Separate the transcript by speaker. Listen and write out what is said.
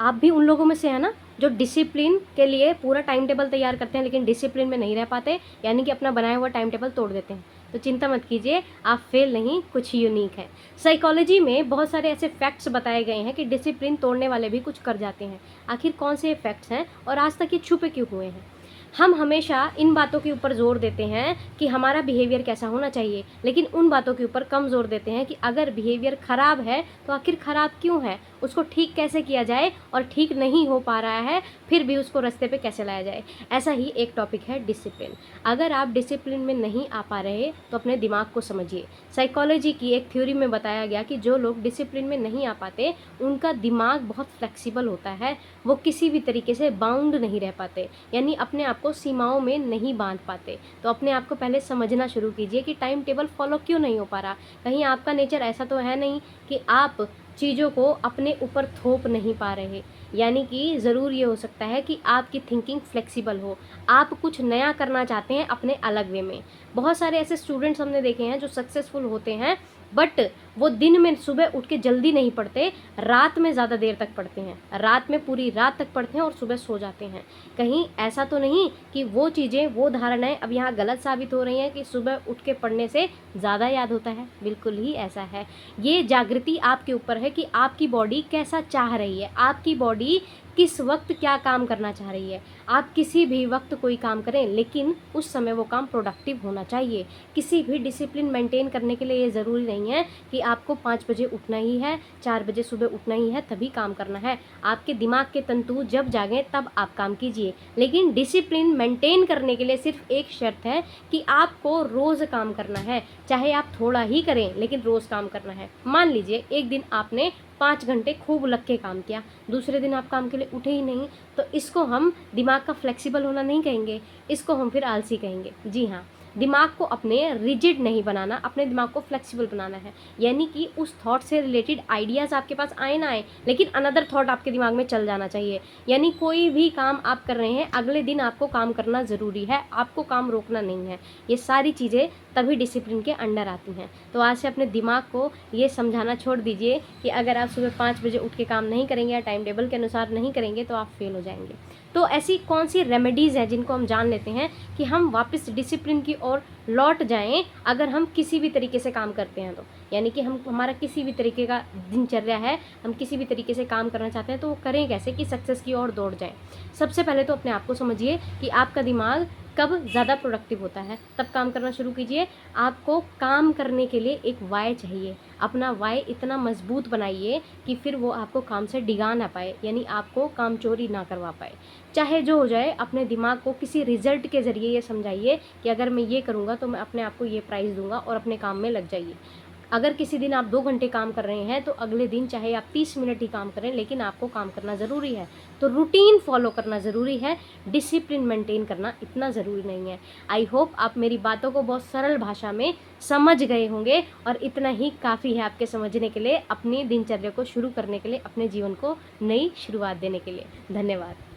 Speaker 1: आप भी उन लोगों में से हैं ना जो डिसिप्लिन के लिए पूरा टाइम टेबल तैयार करते हैं लेकिन डिसिप्लिन में नहीं रह पाते, यानी कि अपना बनाया हुआ टाइम टेबल तोड़ देते हैं। तो चिंता मत कीजिए, आप फेल नहीं, कुछ यूनिक है। साइकोलॉजी में बहुत सारे ऐसे फैक्ट्स बताए गए हैं कि डिसिप्लिन तोड़ने वाले भी कुछ कर जाते हैं। आखिर कौन से फैक्ट्स हैं और आज तक ये छुपे क्यों हुए हैं? हम हमेशा इन बातों के ऊपर जोर देते हैं कि हमारा बिहेवियर कैसा होना चाहिए, लेकिन उन बातों के ऊपर कम जोर देते हैं कि अगर बिहेवियर ख़राब है तो आखिर ख़राब क्यों है, उसको ठीक कैसे किया जाए, और ठीक नहीं हो पा रहा है फिर भी उसको रास्ते पे कैसे लाया जाए। ऐसा ही एक टॉपिक है डिसिप्लिन। अगर आप डिसिप्लिन में नहीं आ पा रहे तो अपने दिमाग को समझिए। साइकोलॉजी की एक थ्योरी में बताया गया कि जो लोग डिसिप्लिन में नहीं आ पाते उनका दिमाग बहुत फ्लेक्सिबल होता है, वो किसी भी तरीके से बाउंड नहीं रह पाते, यानी अपने आप को सीमाओं में नहीं बांध पाते। तो अपने आप को पहले समझना शुरू कीजिए कि टाइम टेबल फॉलो क्यों नहीं हो पा रहा। कहीं आपका नेचर ऐसा तो है नहीं कि आप चीज़ों को अपने ऊपर थोप नहीं पा रहे, यानी कि ज़रूर ये हो सकता है कि आपकी थिंकिंग फ्लेक्सिबल हो, आप कुछ नया करना चाहते हैं अपने अलग वे में। बहुत सारे ऐसे स्टूडेंट्स हमने देखे हैं जो सक्सेसफुल होते हैं, बट वो दिन में सुबह उठ के जल्दी नहीं पढ़ते, रात में ज़्यादा देर तक पढ़ते हैं, रात में पूरी रात तक पढ़ते हैं और सुबह सो जाते हैं। कहीं ऐसा तो नहीं कि वो चीज़ें, वो धारणाएं अब यहाँ गलत साबित हो रही हैं कि सुबह उठ के पढ़ने से ज़्यादा याद होता है? बिल्कुल ही ऐसा है। ये जागृति आपके ऊपर है कि आपकी बॉडी कैसा चाह रही है, आपकी बॉडी किस वक्त क्या काम करना चाह रही है। आप किसी भी वक्त कोई काम करें, लेकिन उस समय वो काम प्रोडक्टिव होना चाहिए। किसी भी डिसिप्लिन मेंटेन करने के लिए ये ज़रूरी नहीं है कि आपको 5 बजे उठना ही है, 4 बजे सुबह उठना ही है तभी काम करना है। आपके दिमाग के तंतु जब जागें तब आप काम कीजिए, लेकिन डिसिप्लिन मेंटेन करने के लिए सिर्फ एक शर्त है कि आपको रोज़ काम करना है। चाहे आप थोड़ा ही करें लेकिन रोज़ काम करना है। मान लीजिए एक दिन आपने 5 घंटे खूब लग के काम किया, दूसरे दिन आप काम के लिए उठे ही नहीं, तो इसको हम दिमाग का फ्लेक्सिबल होना नहीं कहेंगे, इसको हम फिर आलसी कहेंगे। जी हाँ, दिमाग को अपने रिजिड नहीं बनाना, अपने दिमाग को फ्लेक्सिबल बनाना है। यानी कि उस थॉट से रिलेटेड आइडियाज़ आपके पास आए ना आए, लेकिन अनदर थॉट आपके दिमाग में चल जाना चाहिए। यानी कोई भी काम आप कर रहे हैं, अगले दिन आपको काम करना ज़रूरी है, आपको काम रोकना नहीं है। ये सारी चीज़ें तभी डिसिप्लिन के अंडर आती हैं। तो आज से अपने दिमाग को ये समझाना छोड़ दीजिए कि अगर आप सुबह 5 बजे उठ के काम नहीं करेंगे या टाइम टेबल के अनुसार नहीं करेंगे तो आप फेल हो जाएंगे। तो ऐसी कौन सी रेमेडीज़ हैं जिनको हम जान लेते हैं कि हम वापस डिसिप्लिन की ओर लौट जाएं अगर हम किसी भी तरीके से काम करते हैं तो। यानी कि हम, हमारा किसी भी तरीके का दिनचर्या है, हम किसी भी तरीके से काम करना चाहते हैं, तो वो करें कैसे कि सक्सेस की ओर दौड़ जाएं। सबसे पहले तो अपने आप को समझिए कि आपका दिमाग कब ज़्यादा प्रोडक्टिव होता है, तब काम करना शुरू कीजिए। आपको काम करने के लिए एक वाय चाहिए, अपना वाय इतना मजबूत बनाइए कि फिर वो आपको काम से डिगा ना पाए, यानी आपको काम चोरी ना करवा पाए। चाहे जो हो जाए, अपने दिमाग को किसी रिजल्ट के ज़रिए ये समझाइए कि अगर मैं ये करूँगा तो मैं अपने आप को ये प्राइज़ दूंगा, और अपने काम में लग जाइए। अगर किसी दिन आप 2 घंटे काम कर रहे हैं तो अगले दिन चाहे आप 30 मिनट ही काम करें, लेकिन आपको काम करना ज़रूरी है। तो रूटीन फॉलो करना ज़रूरी है, डिसिप्लिन मेंटेन करना इतना ज़रूरी नहीं है। आई होप आप मेरी बातों को बहुत सरल भाषा में समझ गए होंगे, और इतना ही काफ़ी है आपके समझने के लिए, अपनी दिनचर्या को शुरू करने के लिए, अपने जीवन को नई शुरुआत देने के लिए। धन्यवाद।